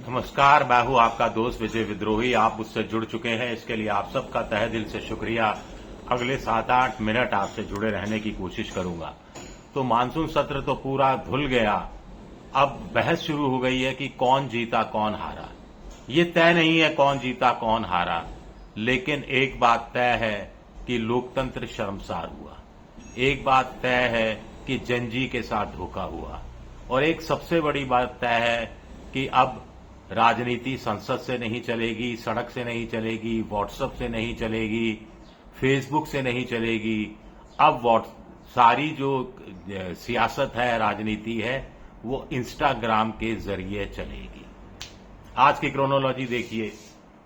नमस्कार, मैं हूं आपका दोस्त विजय विद्रोही। आप मुझसे जुड़ चुके हैं, इसके लिए आप सबका तहे दिल से शुक्रिया। अगले 7-8 मिनट आपसे जुड़े रहने की कोशिश करूंगा। तो मानसून सत्र तो पूरा धुल गया। अब बहस शुरू हो गई है कि कौन जीता कौन हारा। ये तय नहीं है कौन जीता कौन हारा, लेकिन एक बात तय है कि लोकतंत्र शर्मसार हुआ। एक बात तय है कि जनजी के साथ धोखा हुआ, और एक सबसे बड़ी बात तय है कि अब राजनीति संसद से नहीं चलेगी, सड़क से नहीं चलेगी, व्हाट्सएप से नहीं चलेगी, फेसबुक से नहीं चलेगी। अब सारी जो सियासत है, राजनीति है, वो इंस्टाग्राम के जरिए चलेगी। आज की क्रोनोलॉजी देखिए।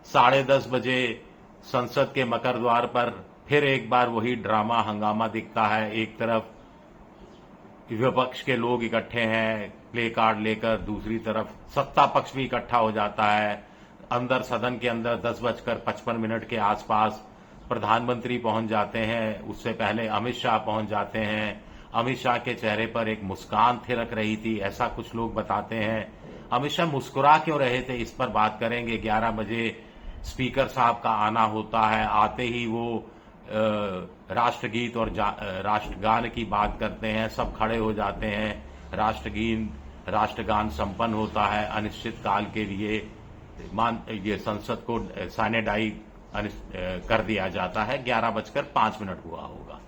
10:30 बजे संसद के मकर द्वार पर फिर एक बार वही ड्रामा हंगामा दिखता है। एक तरफ विपक्ष के लोग इकट्ठे हैं प्ले कार्ड लेकर, दूसरी तरफ सत्ता पक्ष भी इकट्ठा हो जाता है। अंदर सदन के अंदर 10:55 के आसपास प्रधानमंत्री पहुंच जाते हैं। उससे पहले अमित शाह पहुंच जाते हैं। अमित शाह के चेहरे पर एक मुस्कान थिरक रही थी, ऐसा कुछ लोग बताते हैं। अमित शाह मुस्कुरा क्यों रहे थे, इस पर बात करेंगे। 11 बजे स्पीकर साहब का आना होता है। आते ही वो राष्ट्रगीत और राष्ट्रगान की बात करते हैं। सब खड़े हो जाते हैं। राष्ट्रगान संपन्न होता है। अनिश्चित काल के लिए ये संसद को सैनेटाइज कर दिया जाता है। 11:05 हुआ होगा।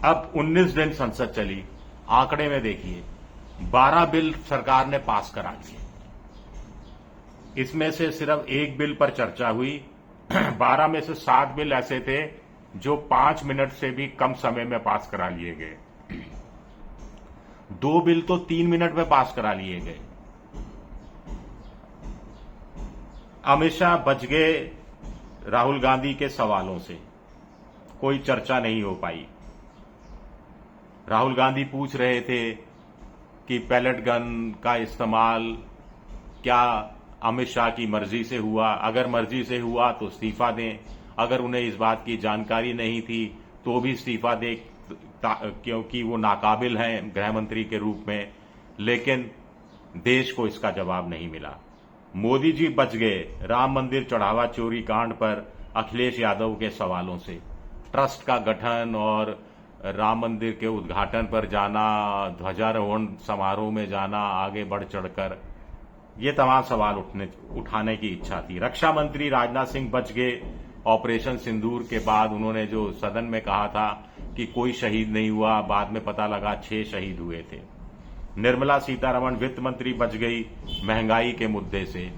अब 19 दिन संसद चली। आंकड़े में देखिए, 12 बिल सरकार ने पास करा दिए। इसमें से सिर्फ एक बिल पर चर्चा हुई। 12 में से 7 बिल ऐसे थे जो 5 मिनट से भी कम समय में पास करा लिए गए। 2 बिल तो 3 मिनट में पास करा लिए गए। अमित शाह बच गए राहुल गांधी के सवालों से, कोई चर्चा नहीं हो पाई। राहुल गांधी पूछ रहे थे कि पैलेट गन का इस्तेमाल क्या अमित शाह की मर्जी से हुआ। अगर मर्जी से हुआ तो इस्तीफा दें, अगर उन्हें इस बात की जानकारी नहीं थी तो भी इस्तीफा दें, क्योंकि वो नाकाबिल हैं गृह मंत्री के रूप में। लेकिन देश को इसका जवाब नहीं मिला। मोदी जी बच गए राम मंदिर चढ़ावा चोरी कांड पर अखिलेश यादव के सवालों से। ट्रस्ट का गठन और राम मंदिर के उद्घाटन पर जाना, ध्वजारोहण समारोह में जाना, आगे बढ़ चढ़कर, ये तमाम सवाल उठाने की इच्छा थी। रक्षा मंत्री राजनाथ सिंह बच गए। ऑपरेशन सिंदूर के बाद उन्होंने जो सदन में कहा था कि कोई शहीद नहीं हुआ, बाद में पता लगा 6 शहीद हुए थे। निर्मला सीतारमण वित्त मंत्री बच गई महंगाई के मुद्दे से।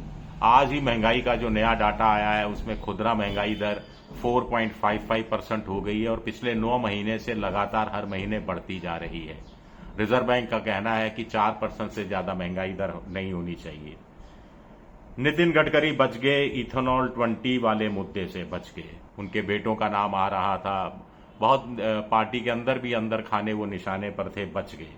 आज ही महंगाई का जो नया डाटा आया है, उसमें खुदरा महंगाई दर 4.55% हो गई है और पिछले 9 महीने से लगातार हर महीने बढ़ती जा रही है। रिजर्व बैंक का कहना है कि 4% से ज्यादा महंगाई दर नहीं होनी चाहिए। नितिन गडकरी बच गए इथेनॉल 20 वाले मुद्दे से बच गए। उनके बेटों का नाम आ रहा था, बहुत पार्टी के अंदर भी अंदर खाने वो निशाने पर थे, बच गए।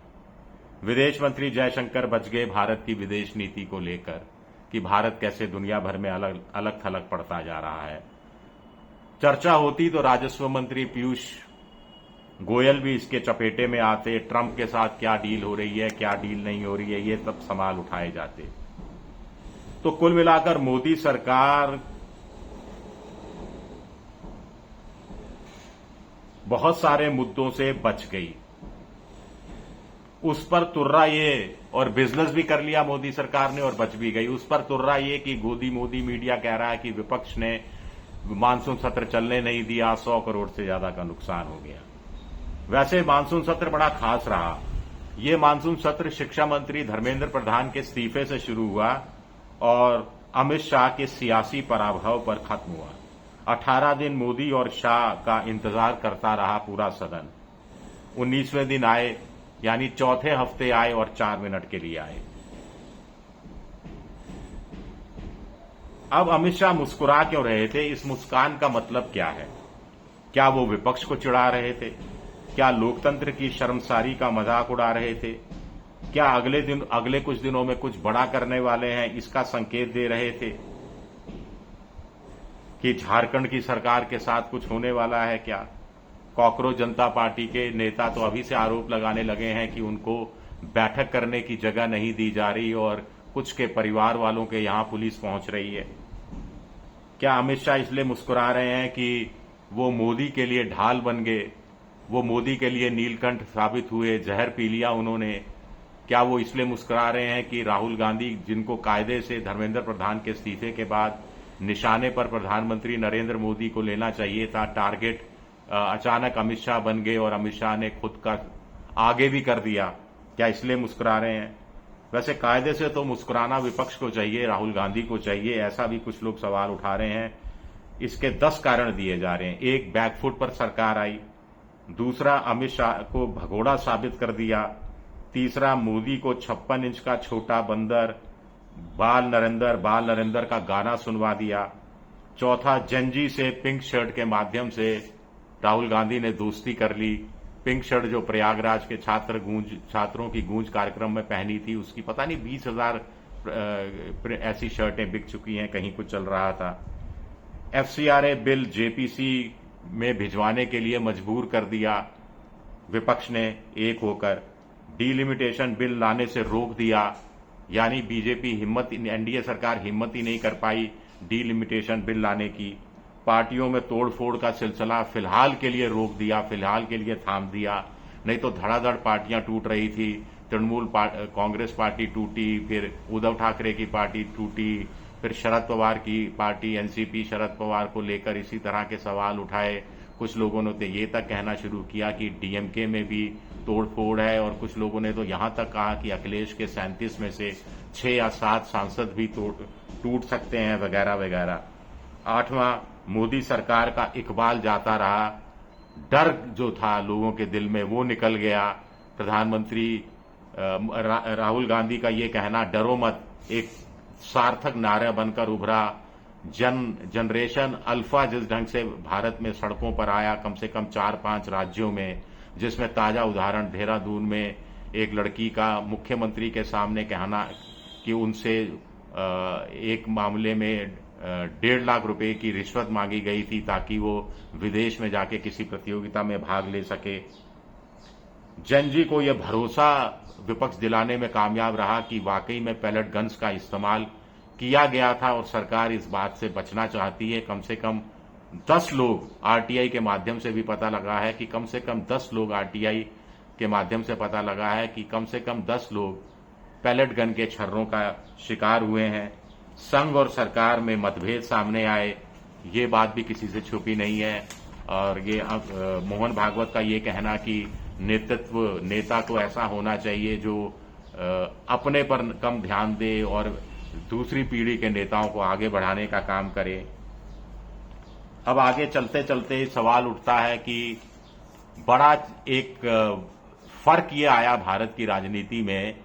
विदेश मंत्री जयशंकर बच गए भारत की विदेश नीति को लेकर कि भारत कैसे दुनिया भर में अलग थलग पड़ता जा रहा है। चर्चा होती तो राजस्व मंत्री पीयूष गोयल भी इसके चपेटे में आते। ट्रंप के साथ क्या डील हो रही है, क्या डील नहीं हो रही है, ये सब सवाल उठाए जाते। तो कुल मिलाकर मोदी सरकार बहुत सारे मुद्दों से बच गई। उस पर तुर्रा ये, और बिजनेस भी कर लिया मोदी सरकार ने और बच भी गई। उस पर तुर्रा ये कि मोदी मीडिया कह रहा है कि विपक्ष ने मानसून सत्र चलने नहीं दिया, 100 करोड़ से ज्यादा का नुकसान हो गया। वैसे मानसून सत्र बड़ा खास रहा। ये मानसून सत्र शिक्षा मंत्री धर्मेंद्र प्रधान के इस्तीफे से शुरू हुआ और अमित शाह के सियासी पराभव पर खत्म हुआ। 18 दिन मोदी और शाह का इंतजार करता रहा पूरा सदन। 19वें दिन आए, यानी चौथे हफ्ते आए और 4 मिनट के लिए आए। अब अमित शाह मुस्कुरा क्यों रहे थे, इस मुस्कान का मतलब क्या है? क्या वो विपक्ष को चिढ़ा रहे थे? क्या लोकतंत्र की शर्मसारी का मजाक उड़ा रहे थे? क्या अगले कुछ दिनों में कुछ बड़ा करने वाले हैं, इसका संकेत दे रहे थे कि झारखंड की सरकार के साथ कुछ होने वाला है क्या? कॉकरोच जनता पार्टी के नेता तो अभी से आरोप लगाने लगे हैं कि उनको बैठक करने की जगह नहीं दी जा रही और कुछ के परिवार वालों के यहां पुलिस पहुंच रही है। क्या अमित शाह इसलिए मुस्कुरा रहे हैं कि वो मोदी के लिए ढाल बन गए, वो मोदी के लिए नीलकंठ साबित हुए, जहर पी लिया उन्होंने? क्या वो इसलिए मुस्कुरा रहे हैं कि राहुल गांधी, जिनको कायदे से धर्मेंद्र प्रधान के इस्तीफे के बाद निशाने पर प्रधानमंत्री नरेंद्र मोदी को लेना चाहिए था, टारगेट अचानक अमित शाह बन गए और अमित शाह ने खुद का आगे भी कर दिया? क्या इसलिए मुस्कुरा रहे हैं? वैसे कायदे से तो मुस्कुराना विपक्ष को चाहिए, राहुल गांधी को चाहिए, ऐसा भी कुछ लोग सवाल उठा रहे हैं। इसके 10 कारण दिए जा रहे हैं। एक, बैकफुट पर सरकार आई। दूसरा, अमित शाह को भगोड़ा साबित कर दिया। तीसरा, मोदी को 56 इंच का छोटा बंदर बाल नरेंद्र का गाना सुनवा दिया। चौथा, जंजी से पिंक शर्ट के माध्यम से राहुल गांधी ने दोस्ती कर ली। पिंक शर्ट जो प्रयागराज के छात्रों की गूंज कार्यक्रम में पहनी थी, उसकी पता नहीं 20,000 ऐसी शर्टें बिक चुकी हैं, कहीं कुछ चल रहा था। एफसीआरए बिल जेपीसी में भिजवाने के लिए मजबूर कर दिया विपक्ष ने एक होकर। डीलिमिटेशन बिल लाने से रोक दिया, यानी बीजेपी एनडीए सरकार हिम्मत ही नहीं कर पाई डीलिमिटेशन बिल लाने की। पार्टियों में तोड़फोड़ का सिलसिला फिलहाल के लिए रोक दिया, फिलहाल के लिए थाम दिया, नहीं तो धड़ाधड़ पार्टियां टूट रही थी। तृणमूल कांग्रेस पार्टी टूटी, फिर उद्धव ठाकरे की पार्टी टूटी, फिर शरद पवार की पार्टी एनसीपी शरद पवार को लेकर इसी तरह के सवाल उठाए। कुछ लोगों ने तो ये तक कहना शुरू किया कि डीएमके में भी तोड़फोड़ है, और कुछ लोगों ने तो यहां तक कहा कि अखिलेश के 37 में से 6 या 7 सांसद भी टूट सकते हैं, वगैरह वगैरह। 8वां, मोदी सरकार का इकबाल जाता रहा। डर जो था लोगों के दिल में वो निकल गया। प्रधानमंत्री राहुल गांधी का ये कहना डरो मत एक सार्थक नारा बनकर उभरा। जनरेशन अल्फा जिस ढंग से भारत में सड़कों पर आया, कम से कम 4-5 राज्यों में, जिसमें ताजा उदाहरण देहरादून में एक लड़की का मुख्यमंत्री के सामने कहना कि उनसे एक मामले में 1.5 लाख रुपए की रिश्वत मांगी गई थी ताकि वो विदेश में जाके किसी प्रतियोगिता में भाग ले सके। जनजी को यह भरोसा विपक्ष दिलाने में कामयाब रहा कि वाकई में पैलेट गन्स का इस्तेमाल किया गया था और सरकार इस बात से बचना चाहती है। कम से कम 10 लोग आरटीआई के माध्यम से भी पता लगा है कि कम से कम 10 लोग आरटीआई के माध्यम से पता लगा है कि कम से कम 10 लोग पैलेट गन के छर्रों का शिकार हुए हैं। संघ और सरकार में मतभेद सामने आए, ये बात भी किसी से छुपी नहीं है। और ये मोहन भागवत का ये कहना कि नेता को ऐसा होना चाहिए जो अपने पर कम ध्यान दे और दूसरी पीढ़ी के नेताओं को आगे बढ़ाने का काम करे। अब आगे चलते चलते सवाल उठता है कि बड़ा एक फर्क ये आया भारत की राजनीति में,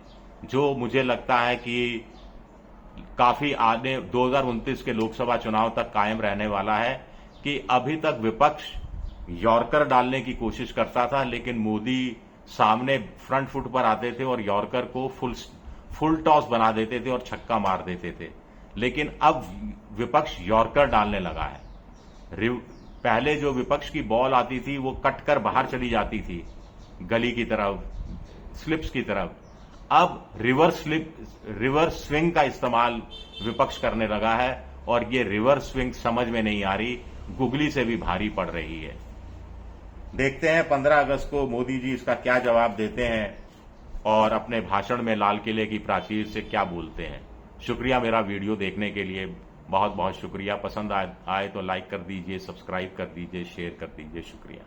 जो मुझे लगता है कि काफी आने 2029 के लोकसभा चुनाव तक कायम रहने वाला है, कि अभी तक विपक्ष यॉर्कर डालने की कोशिश करता था, लेकिन मोदी सामने फ्रंट फुट पर आते थे और यॉर्कर को फुल टॉस बना देते थे और छक्का मार देते थे। लेकिन अब विपक्ष यॉर्कर डालने लगा है। पहले जो विपक्ष की बॉल आती थी वो कटकर बाहर चली जाती थी गली की तरफ, स्लिप्स की तरफ। अब रिवर्स स्विंग का इस्तेमाल विपक्ष करने लगा है, और ये रिवर्स स्विंग समझ में नहीं आ रही, गुगली से भी भारी पड़ रही है। देखते हैं 15 अगस्त को मोदी जी इसका क्या जवाब देते हैं और अपने भाषण में लाल किले की प्राचीर से क्या बोलते हैं। शुक्रिया मेरा वीडियो देखने के लिए, बहुत बहुत शुक्रिया। पसंद आए तो लाइक कर दीजिए, सब्सक्राइब कर दीजिए, शेयर कर दीजिए। शुक्रिया।